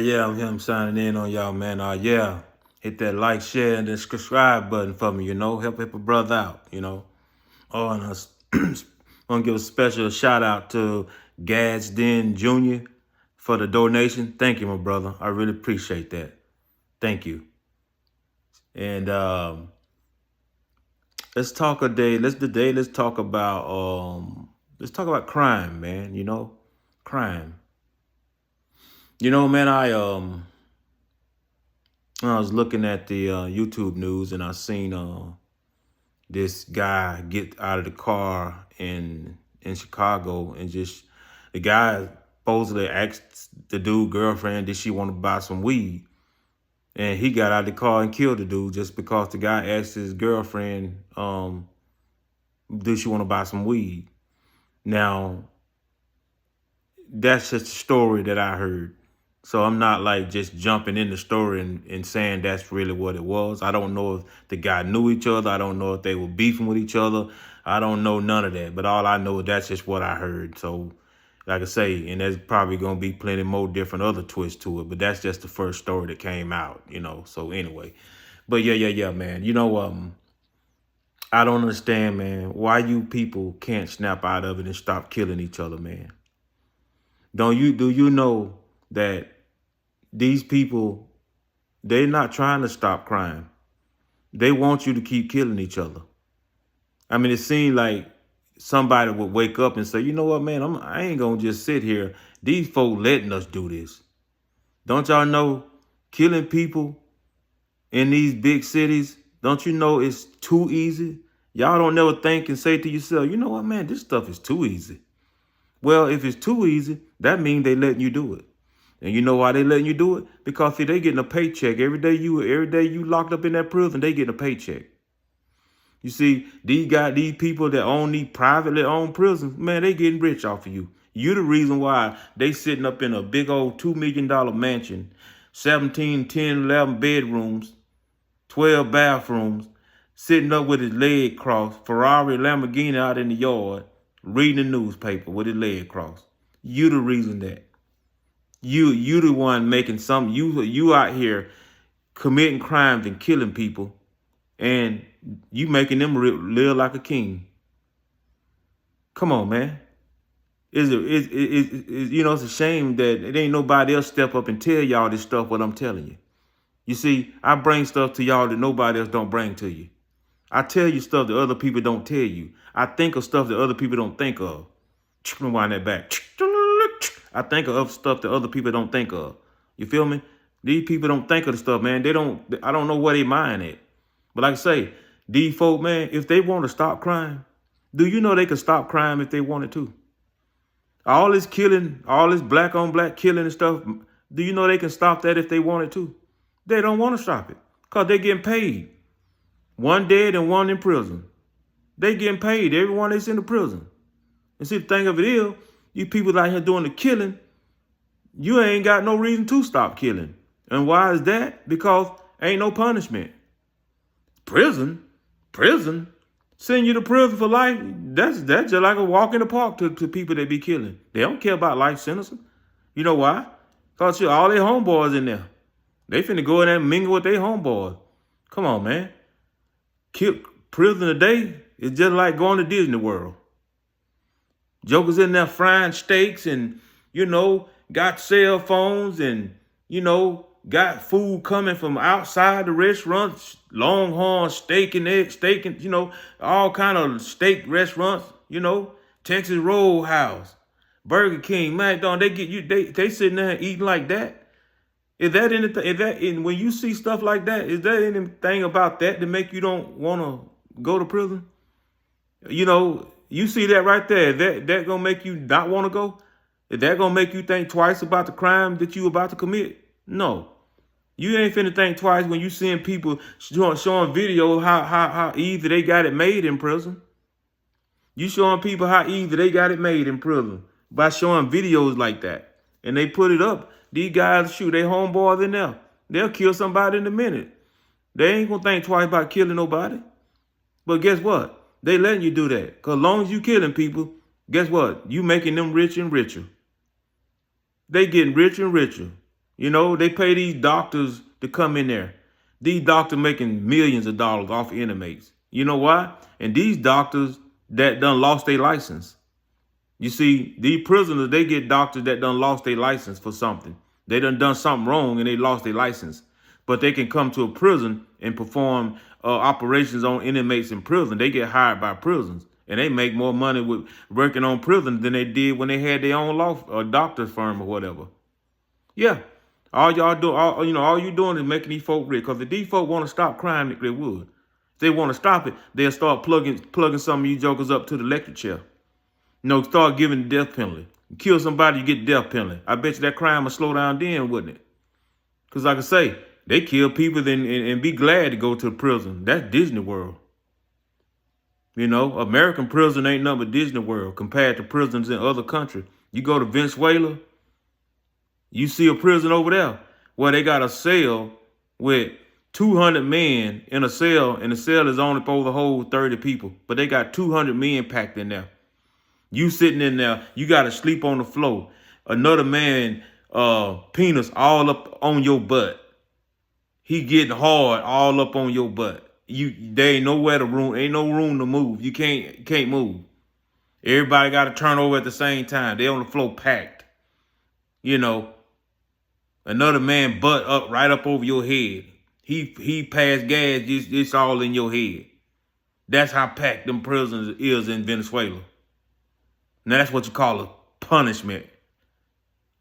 Yeah, I'm signing in on y'all, man. Yeah, hit that like, share, and then subscribe button for me. Help a brother out. Oh, and I want to give a special shout out to Gadsden Jr. for the donation. Thank you, my brother. I really appreciate that. Thank you. And let's talk a day. Let's talk about crime, man. Crime. Man, I was looking at the YouTube news and I seen this guy get out of the car in Chicago and just the guy supposedly asked the dude girlfriend, did she want to buy some weed? And he got out of the car and killed the dude just because the guy asked his girlfriend, did she want to buy some weed? Now, that's just a story that I heard. So I'm not like just jumping in the story and saying that's really what it was. I don't know if the guy knew each other. I don't know if they were beefing with each other. I don't know none of that. But all I know is that's just what I heard. So like I say, and there's probably going to be plenty more different other twists to it. But that's just the first story that came out. So anyway, but yeah, man. I don't understand, man, why you people can't snap out of it and stop killing each other, man. Do you know that these people, they're not trying to stop crime. They want you to keep killing each other. I mean, it seemed like somebody would wake up and say, you know what, man, I ain't gonna just sit here. These folk letting us do this. Don't y'all know killing people in these big cities, don't you know it's too easy? Y'all don't never think and say to yourself, you know what, man, this stuff is too easy. Well, if it's too easy, that means they letting you do it. And you know why they letting you do it? Because see, they getting a paycheck. Every day you locked up in that prison, they getting a paycheck. You see, these people that own these privately owned prisons, man, they getting rich off of you. You the reason why they sitting up in a big old $2 million mansion, 17, 10, 11 bedrooms, 12 bathrooms, sitting up with his leg crossed, Ferrari, Lamborghini out in the yard, reading the newspaper with his leg crossed. You the reason that. You the one making some, you out here committing crimes and killing people, and you making them live like a king. Come on, man. It's a shame that it ain't nobody else step up and tell y'all this stuff what I'm telling you. You see, I bring stuff to y'all that nobody else don't bring to you. I tell you stuff that other people don't tell you. I think of stuff that other people don't think of. Wind that back. I think of stuff that other people don't think of. You feel me? These people don't think of the stuff, man. I don't know where they mind at. But like I say, these folk, man, if they want to stop crime, do you know they can stop crime if they wanted to? All this killing, all this black on black killing and stuff, do you know they can stop that if they wanted to? They don't want to stop it because they're getting paid. One dead and one in prison. They getting paid. Everyone that's in the prison. And see, the thing of it is, you people out here doing the killing, you ain't got no reason to stop killing. And why is that? Because ain't no punishment. Prison, send you to prison for life. That's just like a walk in the park to people that be killing. They don't care about life sentencing. You know why? Because all their homeboys in there. They finna go in there and mingle with their homeboys. Come on, man. Prison today is just like going to Disney World. Jokers in there frying steaks and, got cell phones and, got food coming from outside the restaurants, Longhorn steak and egg, all kind of steak restaurants, Texas Roadhouse, Burger King, McDonald's, they get you, they sitting there eating like that. Is that anything, when you see stuff like that, is there anything about that make you don't want to go to prison? You see that right there. That gonna make you not want to go? Is that gonna make you think twice about the crime that you about to commit? No. You ain't finna think twice when you seeing people showing video how easy they got it made in prison. You showing people how easy they got it made in prison by showing videos like that. And they put it up. These guys, shoot, they homeboys in there. They'll kill somebody in a minute. They ain't gonna think twice about killing nobody. But guess what? They letting you do that. Because as long as you killing people, guess what? You making them richer and richer. They getting richer and richer. You know, they pay these doctors to come in there. These doctors making millions of dollars off inmates. You know why? And these doctors that done lost their license. You see, these prisoners, they get doctors that done lost their license for something. They done something wrong and they lost their license. But they can come to a prison and perform operations on inmates in prison. They get hired by prisons. And they make more money with working on prison than they did when they had their own law or doctor's firm or whatever. Yeah. All y'all do, all you doing is making these folk rich. Because if these folk want to stop crime, they would. If they want to stop it, they'll start plugging some of you jokers up to the electric chair. Start giving the death penalty. You kill somebody, you get death penalty. I bet you that crime will slow down then, wouldn't it? Because like I say, they kill people and be glad to go to the prison. That's Disney World. You know, American prison ain't nothing but Disney World compared to prisons in other countries. You go to Venezuela, you see a prison over there where they got a cell with 200 men in a cell, and the cell is only supposed to hold 30 people, but they got 200 men packed in there. You sitting in there, you got to sleep on the floor. Another man, penis all up on your butt. He getting hard all up on your butt. There ain't nowhere to room, ain't no room to move. You can't move. Everybody got to turn over at the same time. They on the floor packed. You know, another man butt up right up over your head. He passed gas, it's all in your head. That's how packed them prisons is in Venezuela. Now that's what you call a punishment.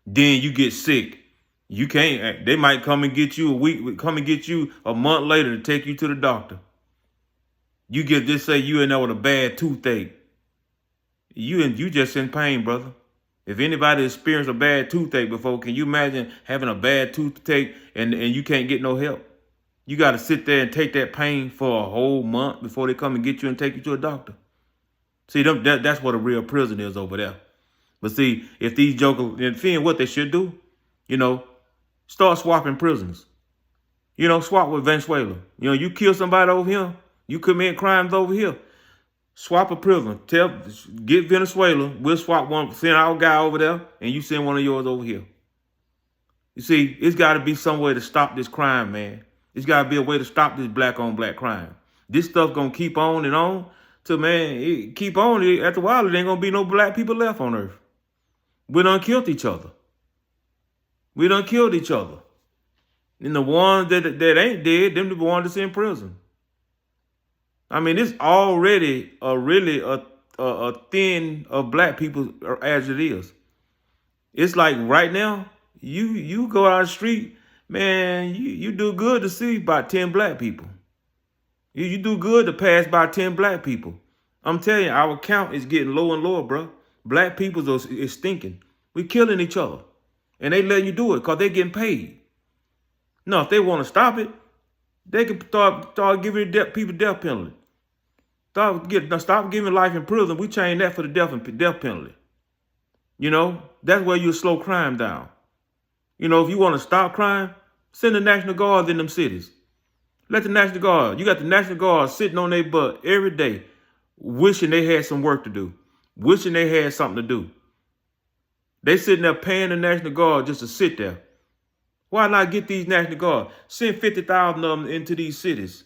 Then you get sick. You can't, they might come and get you a month later to take you to the doctor. You get this, say you in there with a bad toothache. You just in pain, brother. If anybody experienced a bad toothache before, can you imagine having a bad toothache and you can't get no help? You got to sit there and take that pain for a whole month before they come and get you and take you to a doctor. See, that's what a real prison is over there. But see, if these jokers, and what they should do, start swapping prisons. Swap with Venezuela. You kill somebody over here, you commit crimes over here. Swap a prison. Get Venezuela. We'll swap one, send our guy over there, and you send one of yours over here. You see, it's got to be some way to stop this crime, man. It's got to be a way to stop this black-on-black crime. This stuff going to keep on and on till, man, keep on. After a while, there ain't going to be no black people left on earth. We done killed each other. And the ones that ain't dead, them the ones that's in prison. I mean, it's already a thin of black people as it is. It's like right now, you go out the street, man, you do good to see about 10 black people. You do good to pass by 10 black people. I'm telling you, our count is getting lower and lower, bro. Black people is stinking. We killing each other. And they letting you do it because they getting paid. No, if they want to stop it, they can start giving people death penalty. Stop giving life in prison. We change that for the death penalty. That's where you slow crime down. If you want to stop crime, send the National Guard in them cities. Let the National Guard, you got the National Guard sitting on their butt every day, wishing they had some work to do, wishing they had something to do. They sitting there paying the National Guard just to sit there. Why not get these National Guard? Send 50,000 of them into these cities.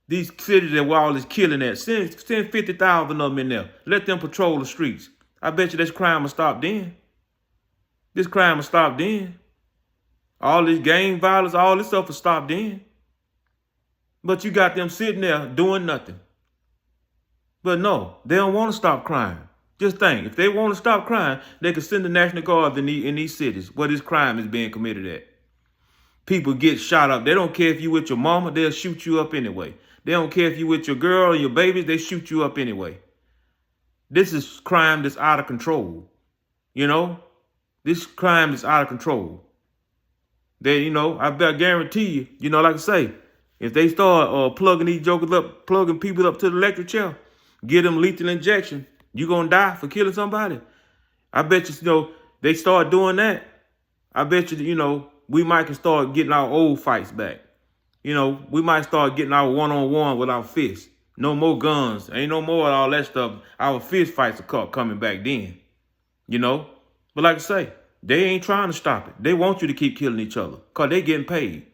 These cities that we're all is killing at. Send 50,000 of them in there. Let them patrol the streets. I bet you this crime will stop then. All this gang violence, all this stuff will stop then. But you got them sitting there doing nothing. But no, they don't want to stop crime. Just think, if they want to stop crime, they could send the National Guard in these cities where this crime is being committed at. People get shot up. They don't care if you with your mama, they'll shoot you up anyway. They don't care if you with your girl or your babies, they shoot you up anyway. This is crime that's out of control. This crime is out of control. I bet guarantee you, like I say, if they start plugging these jokers up, plugging people up to the electric chair, give them lethal injection, you gonna die for killing somebody. I bet you, they start doing that. I bet you, we might can start getting our old fights back. We might start getting our one-on-one with our fists. No more guns. Ain't no more of all that stuff. Our fist fights are coming back then. But like I say, They ain't trying to stop it. They want you to keep killing each other because they getting paid.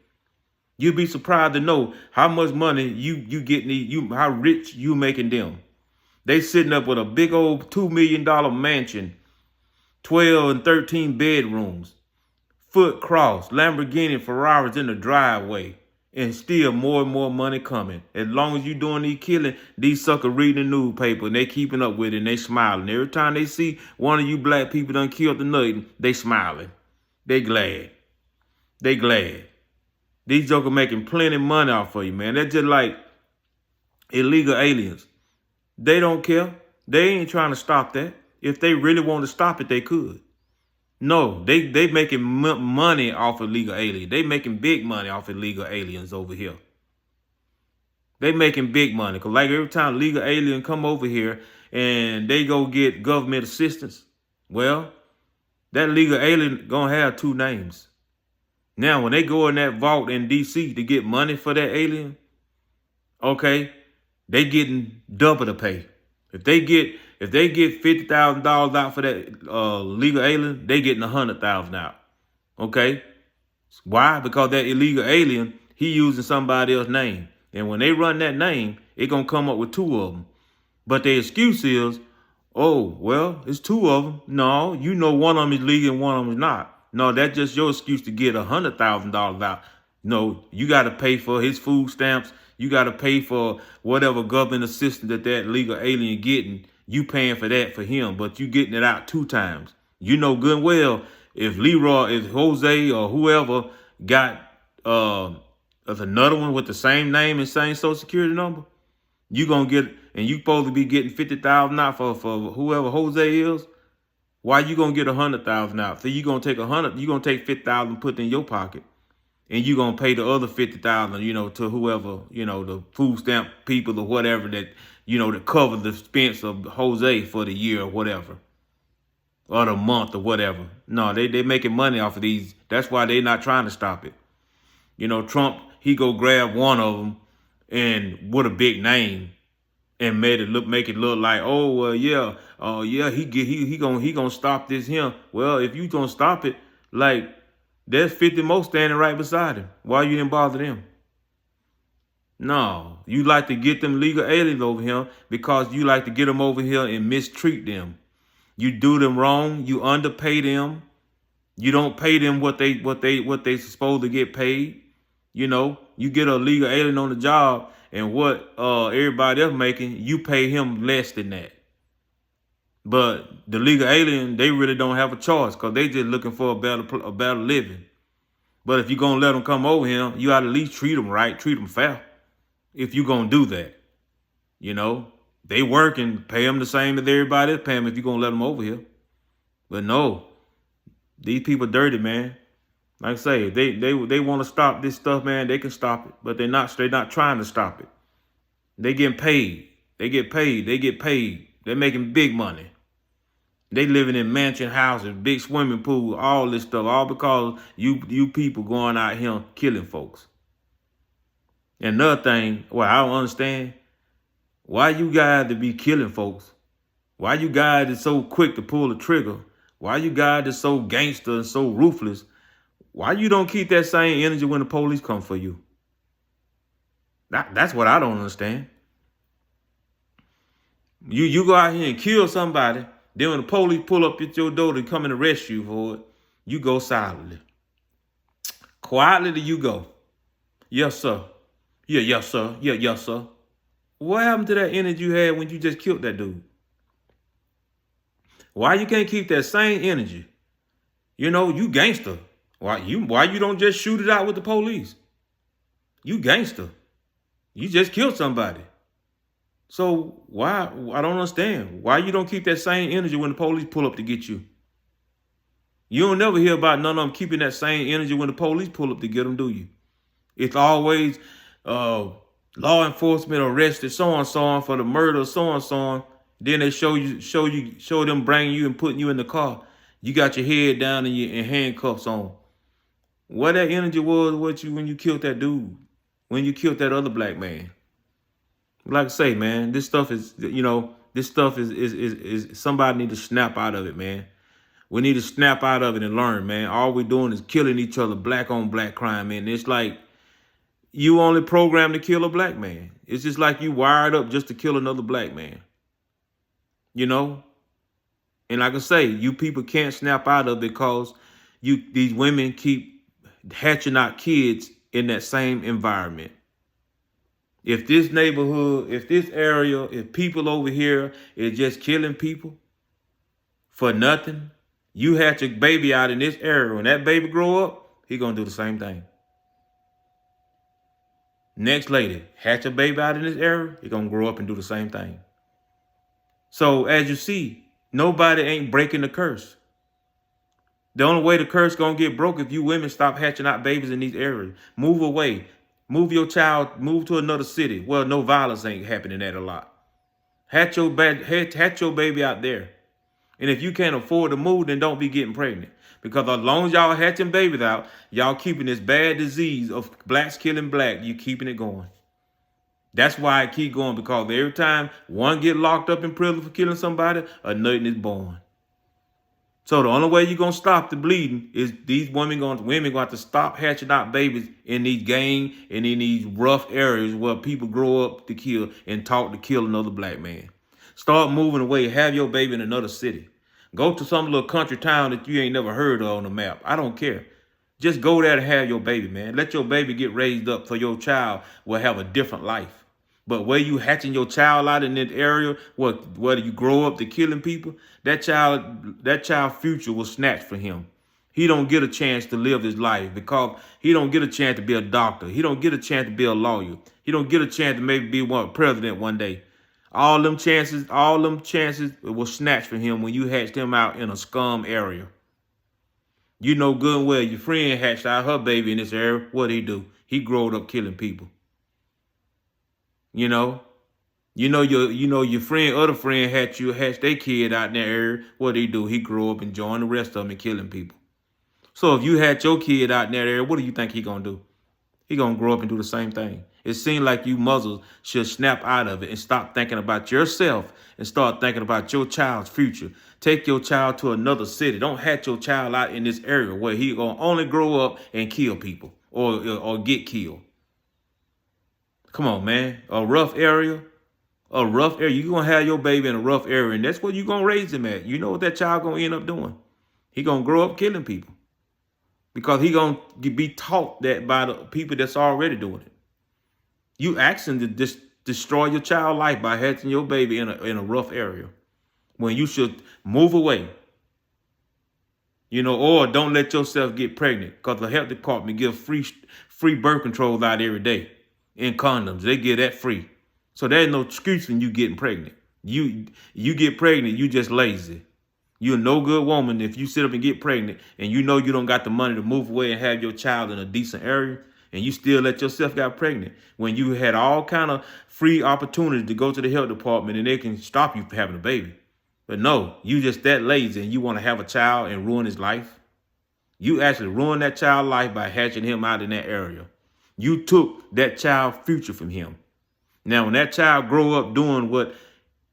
You'd be surprised to know how much money you getting, how rich you making them. They sitting up with a big old $2 million mansion, 12 and 13 bedrooms, foot cross, Lamborghini, Ferraris in the driveway, and still more and more money coming. As long as you doing these killing, these suckers reading the newspaper and they keeping up with it and they smiling. Every time they see one of you black people done killed nothing, they smiling. They glad. They glad. These jokers making plenty money off of you, man. They're just like illegal aliens. They don't care. They ain't trying to stop that. If they really want to stop it, they could. No, they making money off illegal aliens. They making big money off illegal aliens over here. They making big money. Because like every time legal alien come over here and they go get government assistance, well, that legal alien gonna have two names. Now, when they go in that vault in D.C. to get money for that alien, okay, they getting double the pay. If they get $50,000 out for that legal alien, they getting $100,000 out. Okay, why? Because that illegal alien, he using somebody else's name, and when they run that name, it gonna come up with two of them. But the excuse is, oh well, it's two of them. No, you know one of them is legal and one of them is not. No, that's just your excuse to get $100,000 out. No, you got to pay for his food stamps. You got to pay for whatever government assistance that legal alien getting. You paying for that for him, but you getting it out 2 times. You know good and well if Leroy, if Jose or whoever got another one with the same name and same social security number, you gonna get, and you supposed to be getting $50,000 out for whoever Jose is. Why you gonna get $100,000 out? So you gonna take you gonna take $50,000, put in your pocket, and you gonna pay the other $50,000, to whoever, the food stamp people or whatever that, to cover the expense of Jose for the year or whatever, or the month or whatever. No, they making money off of these. That's why they not trying to stop it. Trump, he go grab one of them and with a big name and make it look like, oh well, yeah, he gonna stop this him. Well, if you gonna stop it, like there's 50 more standing right beside him. Why you didn't bother them? No, you like to get them legal aliens over here because you like to get them over here and mistreat them. You do them wrong. You underpay them. You don't pay them what they supposed to get paid. You get a legal alien on the job, and what everybody else making, you pay him less than that. But the legal alien, they really don't have a choice because they just looking for a better living. But if you're going to let them come over here, you ought to at least treat them right, treat them fair. If you're going to do that, they work and pay them the same as everybody else pay them if you're going to let them over here. But no, these people dirty, man. Like I say, if they want to stop this stuff, man, they can stop it. But they're not trying to stop it. They getting paid. They get paid. They're making big money. They living in mansion houses, big swimming pool, all this stuff, all because you people going out here killing folks. And another thing, well, I don't understand why you guys to be killing folks. Why you guys is so quick to pull the trigger? Why you guys is so gangster and so ruthless? Why you don't keep that same energy when the police come for you? That's what I don't understand. You go out here and kill somebody, then when the police pull up at your door to come and arrest you for it, you go silently. Quietly do you go. Yes, sir. Yeah, yes, sir. Yeah, yes, sir. What happened to that energy you had when you just killed that dude? Why you can't keep that same energy? You gangster. Why you don't just shoot it out with the police? You gangster. You just killed somebody. So why, I don't understand. Why you don't keep that same energy when the police pull up to get you? You don't never hear about none of them keeping that same energy when the police pull up to get them, do you? It's always law enforcement arrested so-and-so for the murder, so-and-so. Then they show them bringing you and putting you in the car. You got your head down and handcuffs on. What that energy was when you killed that dude, when you killed that other black man. Like I say, man, this stuff is, this stuff is somebody need to snap out of it, man. We need to snap out of it and learn, man. All we're doing is killing each other, black on black crime, man. It's like you only programmed to kill a black man. It's just like you wired up just to kill another black man. You know? And like I say, you people can't snap out of it because these women keep hatching out kids in that same environment. If this neighborhood, if this area, if people over here is just killing people for nothing, you hatch a baby out in this area. When that baby grow up, he gonna do the same thing. Next lady, hatch a baby out in this area, he gonna grow up and do the same thing. So as you see, nobody ain't breaking the curse. The only way the curse gonna get broke if you women stop hatching out babies in these areas. Move away. Move your child, move to another city. Well, no violence ain't happening at a lot. Hatch your baby out there. And if you can't afford to move, then don't be getting pregnant. Because as long as y'all hatching babies out, y'all keeping this bad disease of blacks killing black, you keeping it going. That's why I keep going, because every time one get locked up in prison for killing somebody, another is born. So the only way you're going to stop the bleeding is these women going to have to stop hatching out babies in these gang and in these rough areas where people grow up to kill and talk to kill another black man. Start moving away. Have your baby in another city. Go to some little country town that you ain't never heard of on the map. I don't care. Just go there to have your baby, man. Let your baby get raised up so your child will have a different life. But where you hatching your child out in that area, whether you grow up to killing people, that child future was snatched from him. He don't get a chance to live his life because he don't get a chance to be a doctor. He don't get a chance to be a lawyer. He don't get a chance to maybe be president one day. All them chances was snatched from him when you hatched him out in a scum area. You know good and well your friend hatched out her baby in this area. What'd he do? He growed up killing people. You know your friend, other friend hatched their kid out in that area. What did he do? He grew up and joined the rest of them and killing people. So if you hatch your kid out in that area, what do you think he gonna do? He gonna grow up and do the same thing. It seems like you mothers should snap out of it and stop thinking about yourself and start thinking about your child's future. Take your child to another city. Don't hatch your child out in this area where he gonna only grow up and kill people or get killed. Come on, man. A rough area. You're going to have your baby in a rough area, and that's what you're going to raise him at. You know what that child going to end up doing? He going to grow up killing people because he going to be taught that by the people that's already doing it. You asking to destroy your child life by hatching your baby in a rough area when you should move away. Or don't let yourself get pregnant because the health department gives free birth control out every day. In condoms, they get that free. So there's no excuse in you getting pregnant. You get pregnant, you just lazy. You're a no good woman if you sit up and get pregnant and you know you don't got the money to move away and have your child in a decent area and you still let yourself get pregnant when you had all kind of free opportunity to go to the health department and they can stop you from having a baby. But no, you just that lazy and you want to have a child and ruin his life. You actually ruined that child's life by hatching him out in that area. You took that child's future from him. Now, when that child grow up doing what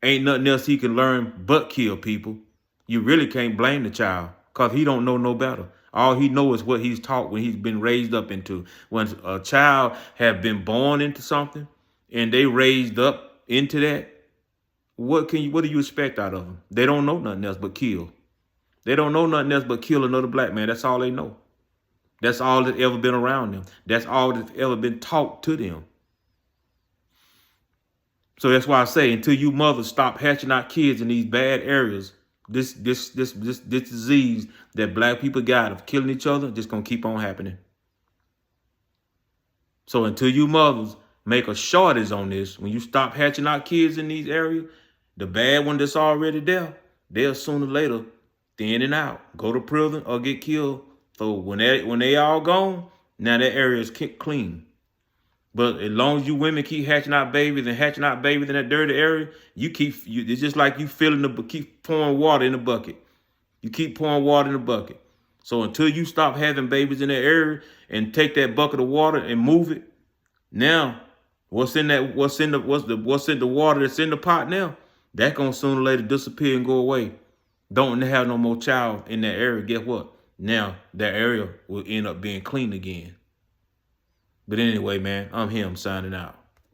ain't nothing else he can learn but kill people, you really can't blame the child because he don't know no better. All he knows is what he's taught when he's been raised up into. When a child have been born into something and they raised up into that, what do you expect out of them? They don't know nothing else but kill. They don't know nothing else but kill another black man. That's all they know. That's all that's ever been around them. That's all that's ever been taught to them. So that's why I say, until you mothers stop hatching out kids in these bad areas, this disease that black people got of killing each other just gonna keep on happening. So until you mothers make a shortage on this, when you stop hatching out kids in these areas, the bad one that's already there, they'll sooner or later thin and out, go to prison or get killed. So when they all gone, now that area is clean. But as long as you women keep hatching out babies in that dirty area, it's just like you keep pouring water in the bucket. You keep pouring water in the bucket. So until you stop having babies in that area and take that bucket of water and move it, now what's in the water that's in the pot now, that's gonna sooner or later disappear and go away. don't have no more child in that area, guess what? Now that area will end up being clean again. But anyway, man, I'm him signing out.